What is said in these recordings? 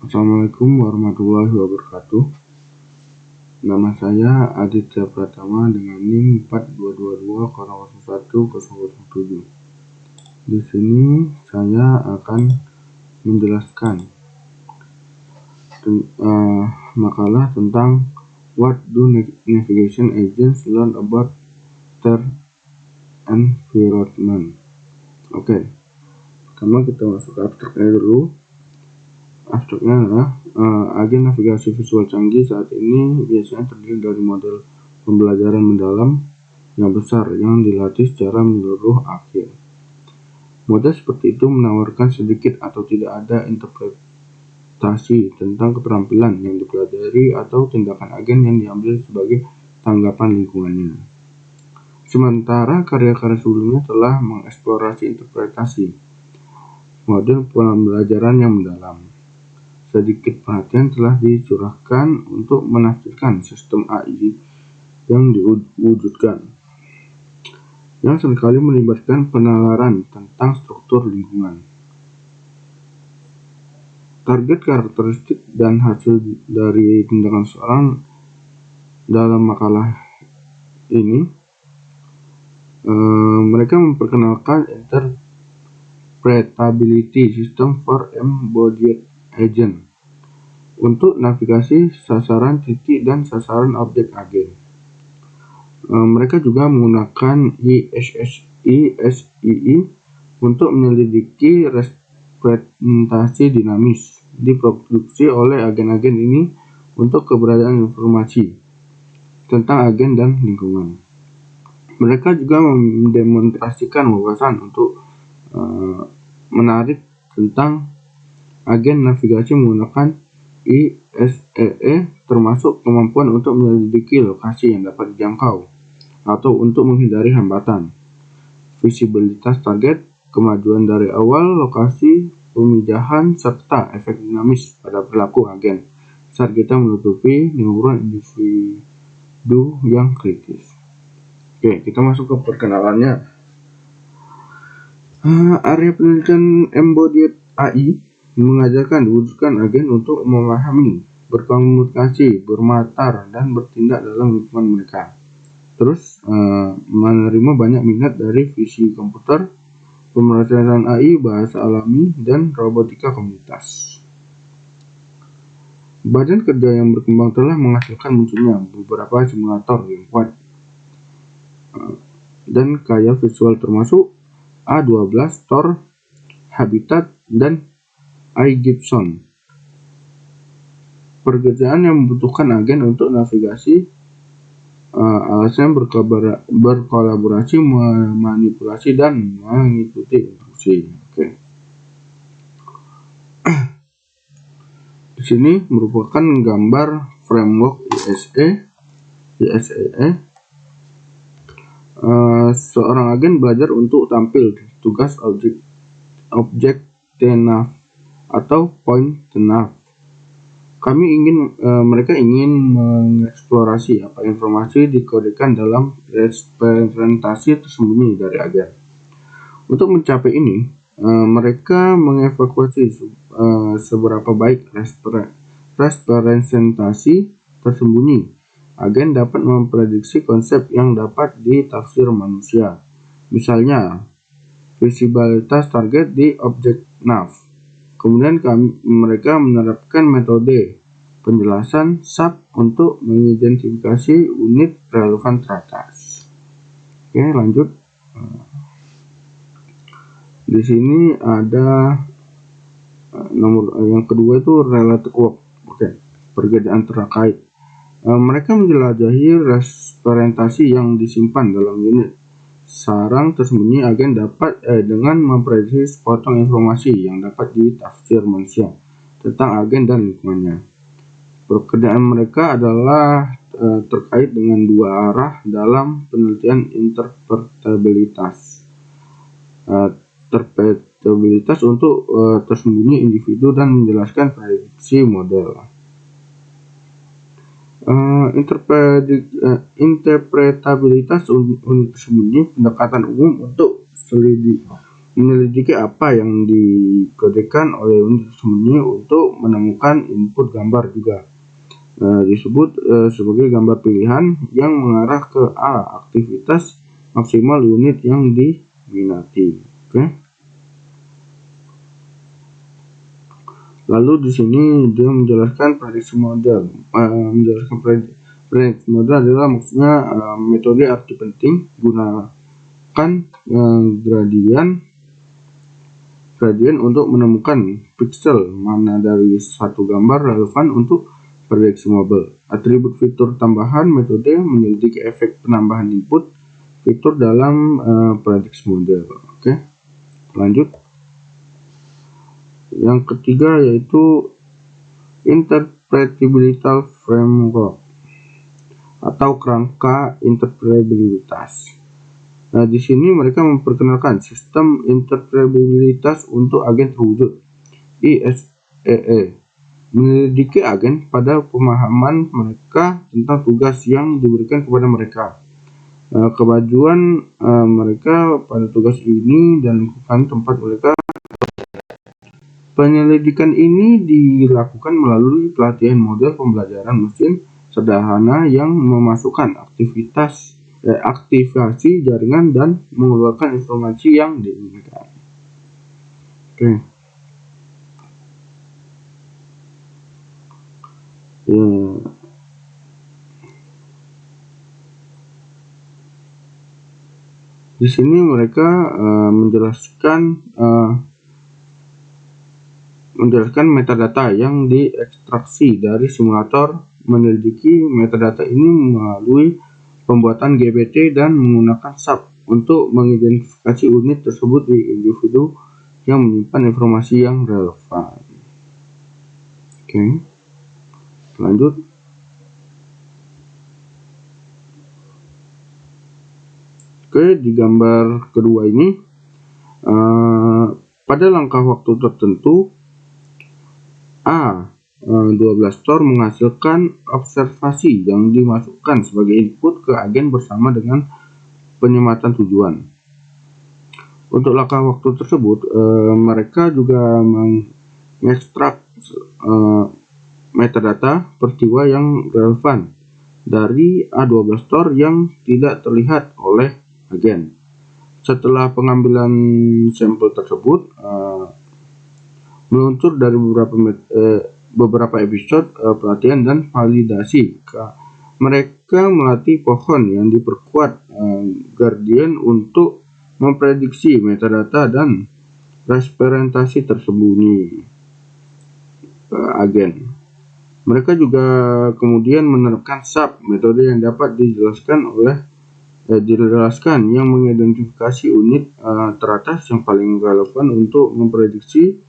Assalamualaikum warahmatullahi wabarakatuh. Nama saya Aditya Pratama dengan NIM 4222010007. Di sini saya akan menjelaskan makalah tentang What do navigation agents learn about their environment. Oke, pertama kita masuk ke abstraknya dulu. Abstraknya adalah agen navigasi visual canggih saat ini biasanya terdiri dari model pembelajaran mendalam yang besar yang dilatih secara menyeluruh akhir. Model seperti itu menawarkan sedikit atau tidak ada interpretasi tentang keterampilan yang dipelajari atau tindakan agen yang diambil sebagai tanggapan lingkungannya. Sementara karya-karya sebelumnya telah mengeksplorasi interpretasi model pembelajaran yang mendalam. Sedikit perhatian telah dicurahkan untuk menafsirkan sistem AI yang diwujudkan, yang seringkali melibatkan penalaran tentang struktur lingkungan. Target, karakteristik, dan hasil dari tindakan seseorang dalam makalah ini, mereka memperkenalkan interpretability system for embodied agent untuk navigasi sasaran titik dan sasaran objek agen. Mereka juga menggunakan ISSI untuk menyelidiki representasi dinamis diproduksi oleh agen-agen ini untuk keberadaan informasi tentang agen dan lingkungan. Mereka juga mendemonstrasikan wawasan untuk menarik tentang agen navigasi menggunakan ISEE, termasuk kemampuan untuk menyelidiki lokasi yang dapat dijangkau atau untuk menghindari hambatan, visibilitas target, kemajuan dari awal, lokasi, pemijahan, serta efek dinamis pada perilaku agen saat kita menutupi neuron individu yang kritis. Oke, kita masuk ke perkenalannya. Area penelitian embodied AI mengajarkan diwujudkan agen untuk memahami, berkomunikasi, bermatar, dan bertindak dalam lingkungan mereka. Terus menerima banyak minat dari visi komputer, pemrosesan AI, bahasa alami, dan robotika komunitas. Badan kerja yang berkembang telah menghasilkan munculnya beberapa simulator yang kuat dan kaya visual, termasuk A12, Tor, Habitat, dan iGibson. Pekerjaan yang membutuhkan agen untuk navigasi alasan berkolaborasi, memanipulasi, dan mengikuti instruksi. Oke. Di sini merupakan gambar framework ISEE. Seorang agen belajar untuk tampil tugas objek TNAV atau point TNAV. Mereka ingin mengeksplorasi apa informasi dikodekan dalam representasi tersembunyi dari agen. Untuk mencapai ini, mereka mengevaluasi seberapa baik representasi tersembunyi agen dapat memprediksi konsep yang dapat ditafsir manusia. Misalnya, visibilitas target di objek nav. Kemudian mereka menerapkan metode penjelasan SAP untuk mengidentifikasi unit relevan teratas. Oke, lanjut. Di sini ada nomor yang kedua itu related work. Oke, pekerjaan terkait. Mereka menjelajahi representasi yang disimpan dalam unit sarang tersembunyi agen dapat dengan memprediksi sepotong informasi yang dapat ditafsir manusia tentang agen dan lingkungannya. Pekerjaan mereka adalah terkait dengan dua arah dalam penelitian interpretabilitas. Interpretabilitas untuk tersembunyi individu dan menjelaskan prediksi model. Interpretabilitas unit tersembunyi pendekatan umum untuk menyelidiki apa yang dikodekan oleh unit tersembunyi untuk menemukan input gambar juga. Disebut sebagai gambar pilihan yang mengarah ke aktivitas maksimal unit yang diminati. Oke. Lalu di sini dia menjelaskan prediksi model. Menjelaskan prediksi model adalah maksudnya metode arti penting gunakan gradien untuk menemukan pixel mana dari satu gambar relevan untuk prediksi model. Atribut fitur tambahan metode menyelidiki efek penambahan input fitur dalam prediksi model. Oke, lanjut. Yang ketiga yaitu interpretability framework atau kerangka interpretabilitas. Nah, di sini mereka memperkenalkan sistem interpretabilitas untuk agen terwujud ISEE, menyelidiki agen pada pemahaman mereka tentang tugas yang diberikan kepada mereka. Kemajuan mereka pada tugas ini dan lingkungan tempat mereka. Penyelidikan ini dilakukan melalui pelatihan model pembelajaran mesin sederhana yang memasukkan aktivasi jaringan dan mengeluarkan informasi yang diinginkan. Oke. Di sini mereka menjelaskan metadata yang diekstraksi dari simulator. Menyelidiki metadata ini melalui pembuatan GPT dan menggunakan SAP untuk mengidentifikasi unit tersebut di individu yang menyimpan informasi yang relevan. Oke, lanjut. Oke, di gambar kedua ini pada langkah waktu tertentu A12 Store menghasilkan observasi yang dimasukkan sebagai input ke agen bersama dengan penyematan tujuan. Untuk langkah waktu tersebut, mereka juga mengekstrak metadata peristiwa yang relevan dari A12 Store yang tidak terlihat oleh agen. Setelah pengambilan sampel tersebut meluncur dari beberapa episode pelatihan dan validasi. Mereka melatih pohon yang diperkuat gradien untuk memprediksi metadata dan representasi tersembunyi agen. Mereka juga kemudian menerapkan SAP, metode yang dapat dijelaskan yang mengidentifikasi unit teratas yang paling relevan untuk memprediksi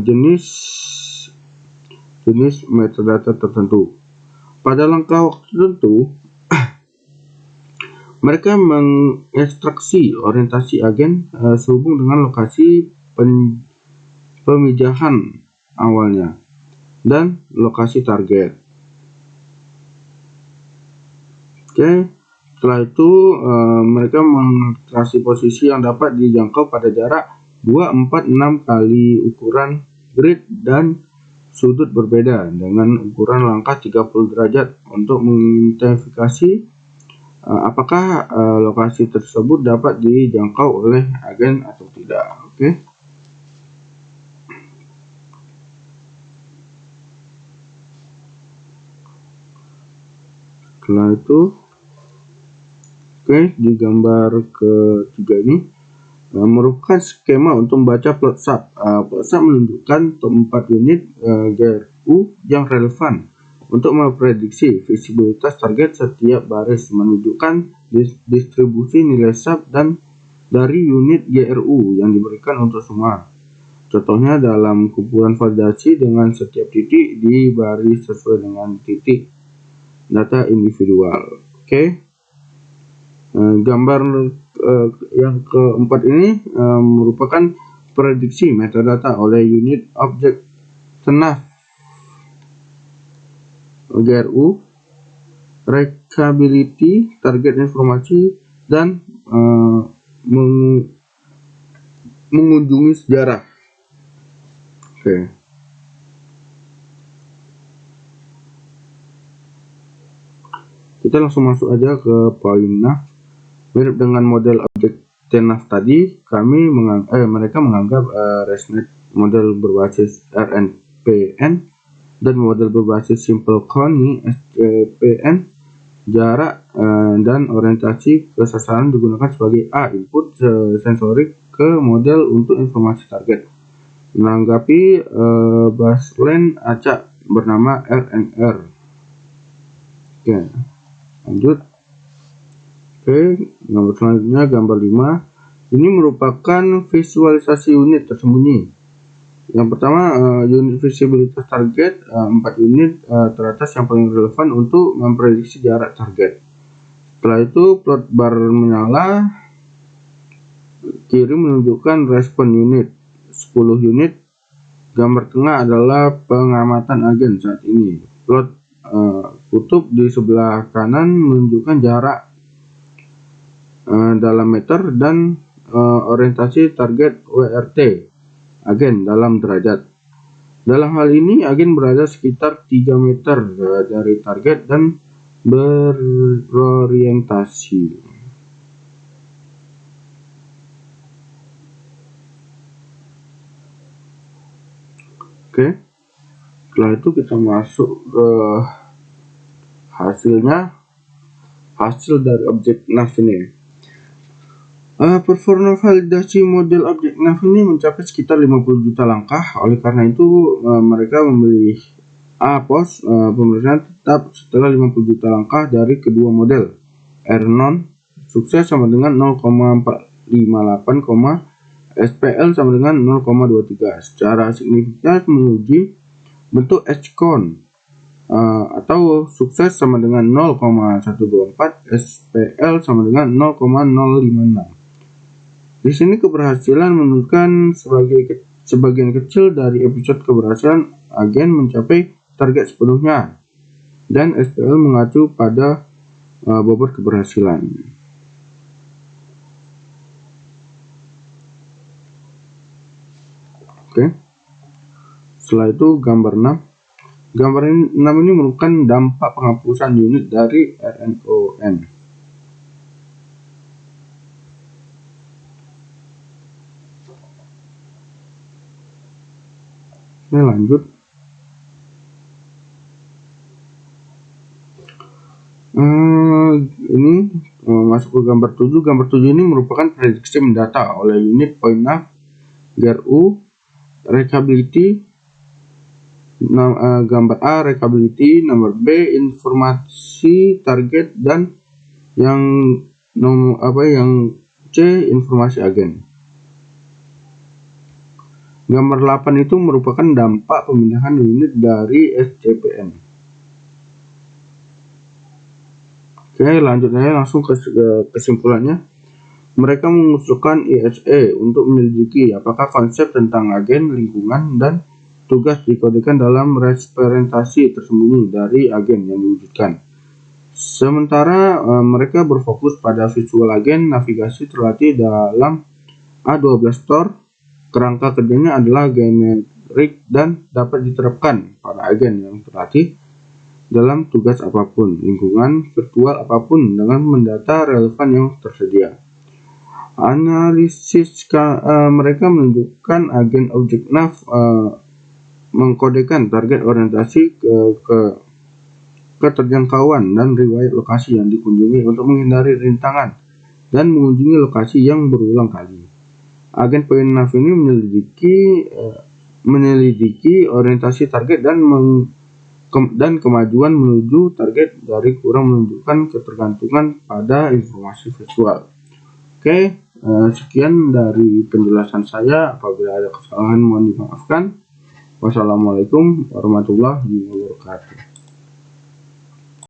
jenis metadata tertentu. Pada langkah waktu tertentu, mereka mengekstraksi orientasi agen sehubung dengan lokasi pemijahan awalnya dan lokasi target. Oke, setelah itu mereka mengekstraksi posisi yang dapat dijangkau pada jarak 2, 4, 6 kali ukuran grid dan sudut berbeda dengan ukuran langkah 30 derajat untuk mengidentifikasi apakah lokasi tersebut dapat dijangkau oleh agen atau tidak. Oke. Setelah itu, di gambar ketiga ini merupakan skema untuk membaca plot SAP. Plot SAP menunjukkan tempat unit GRU yang relevan untuk memprediksi visibilitas target setiap baris, menunjukkan distribusi nilai SAP dan dari unit GRU yang diberikan untuk semua. Contohnya dalam kumpulan validasi dengan setiap titik di baris sesuai dengan titik data individual. Oke. Gambar yang keempat ini merupakan prediksi metadata oleh unit objek tenah GRU, reachability, target informasi, dan mengunjungi sejarah. Oke. Kita langsung masuk aja ke poin nav. Mirip dengan model objek TNAV tadi, mereka menganggap ResNet model berbasis RNPN dan model berbasis Simple Connie SCPN, jarak dan orientasi ke sasaran digunakan sebagai input sensorik ke model untuk informasi target. Menanggapi baseline acak bernama RNR. Oke, lanjut. Oke, nomor selanjutnya gambar 5. Ini merupakan visualisasi unit tersembunyi. Yang pertama, unit visibilitas target, 4 unit teratas yang paling relevan untuk memprediksi jarak target. Setelah itu, plot bar menyala, kiri menunjukkan respon unit, 10 unit. Gambar tengah adalah pengamatan agen saat ini. Plot kutub di sebelah kanan menunjukkan jarak dalam meter dan orientasi target WRT agen dalam derajat. Dalam hal ini agen berada sekitar 3 meter dari target dan berorientasi. Oke, setelah itu kita masuk ke hasil dari objek nav ini. Performa validasi model objek nav ini mencapai sekitar 50 juta langkah. Oleh karena itu, mereka memilih pos pemeriksaan tetap setelah 50 juta langkah dari kedua model. R-non sukses sama dengan 0,458, SPL sama dengan 0,23. Secara signifikan menguji bentuk H-con atau sukses sama dengan 0,124, SPL sama dengan 0,056. Di sini keberhasilan menunjukkan sebagian kecil dari episode keberhasilan agen mencapai target sepenuhnya, dan SPL mengacu pada bobot keberhasilan. Oke. Setelah itu gambar 6. Gambar 6 ini merupakan dampak penghapusan unit dari RNON. Oke, lanjut. Ini masuk ke gambar 7. Gambar 7 ini merupakan prediksi mendata oleh unit point nav, GRU, reachability. Gambar A reachability, nomor B informasi target, dan yang C informasi agen. Gambar 8 itu merupakan dampak pemindahan unit dari SCPN. Oke, lanjut aja langsung ke kesimpulannya. Mereka mengusulkan ISE untuk menyelidiki apakah konsep tentang agen lingkungan dan tugas dikodekan dalam representasi tersembunyi dari agen yang diwujudkan. Sementara mereka berfokus pada visual agen navigasi terlatih dalam A12 Store. Kerangka kerjanya adalah generik dan dapat diterapkan pada agen yang terlatih dalam tugas apapun, lingkungan virtual apapun, dengan mendata relevan yang tersedia. Analisis mereka menunjukkan agen objek nav mengkodekan target orientasi ke keterjangkauan dan riwayat lokasi yang dikunjungi untuk menghindari rintangan dan mengunjungi lokasi yang berulang kali. Agen point nav ini menyelidiki orientasi target dan kemajuan menuju target dari kurang menunjukkan ketergantungan pada informasi visual. Oke, sekian dari penjelasan saya. Apabila ada kesalahan mohon dimaafkan. Wassalamualaikum warahmatullahi wabarakatuh.